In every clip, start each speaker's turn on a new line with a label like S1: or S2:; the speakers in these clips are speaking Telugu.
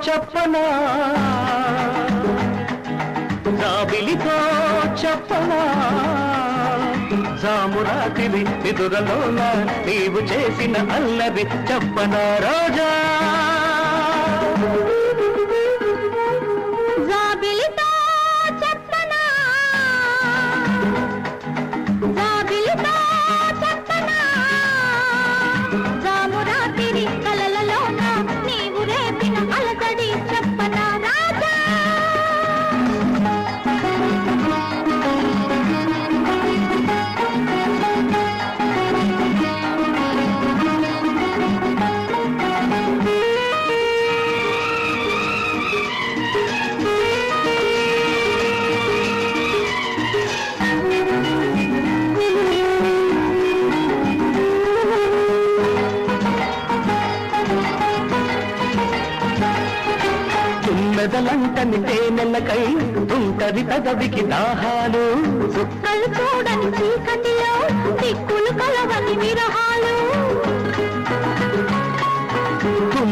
S1: చెప్పనా జాబిలితో చెప్పనా జామురాతివి నిదురలోన నీవు చేసిన అల్లరి చెప్పనా రోజా
S2: జాబిలితో చెప్పనా జాబిలితో చెప్పనా జామురాతిరి కలలలోన నీవు రేపిన అలజడి చెప్పనా రాజా
S1: మెదలంటని తేనెలకై తుంటరి పెదవికి దాహాలు
S2: చుక్కలు చూడని చీకటిలో దిక్కులు కలవని విరహాలు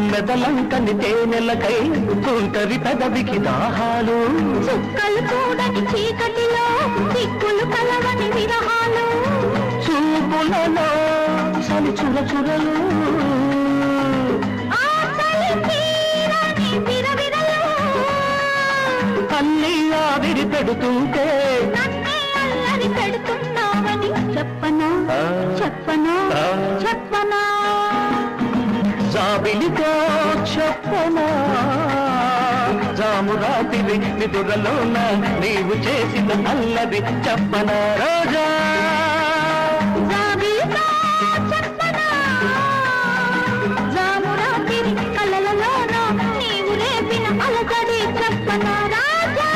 S1: మెదలంటని తేనెలకై తుంటరి పెదవికి దాహాలు
S2: చుక్కలు చూడని చీకటిలో దిక్కులు కలవని విరహాలు
S1: చూపులలో చలి చుర చురలు అన్నీ ఆవిరి పెడుతుంటే
S2: అల్లరి పెడుతున్నావని చెప్పనా చెప్పనా చెప్పనా
S1: జాబిలితో చెప్పనా జామురాతివి నిదురలోన నీవు చేసిన అల్లరి చెప్పనా రోజా
S2: జాబిలితో చెప్పనా జామురాతిరి కలలలోన నీవు రేపిన అలజడి చెప్పనా రాజా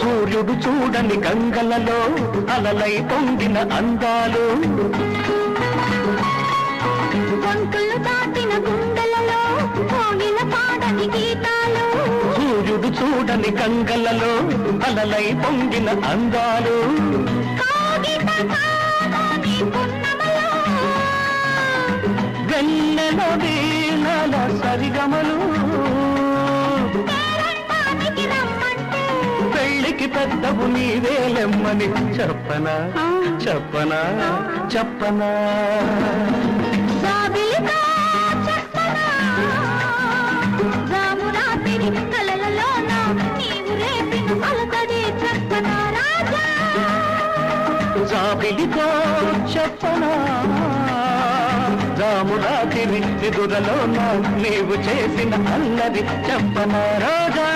S1: సూర్యుడు చూడని గంగలలో అలలై పొంగిన అందాలు
S2: గొంతులు దాటిన గుండెలలో కోగిల పాడని గీతాలు
S1: సూర్యుడు చూడని గంగలలో అలలై పొంగిన అందాలు గన్నెల వీణల సరిగమలు పెళ్ళికి పెద్దవు నీవేలెమ్మని చెప్పనా చెప్పనా చెప్పనా
S2: జాబిలితో చెప్పనా జామురాతిరి కలలలోన నీవు రేపిన అలజడి చెప్పనా రాజా
S1: జాబిలితో చెప్పనా జామురాతిరి నిదురలోన నీవు చేసిన అల్లరి చెప్పనా రోజా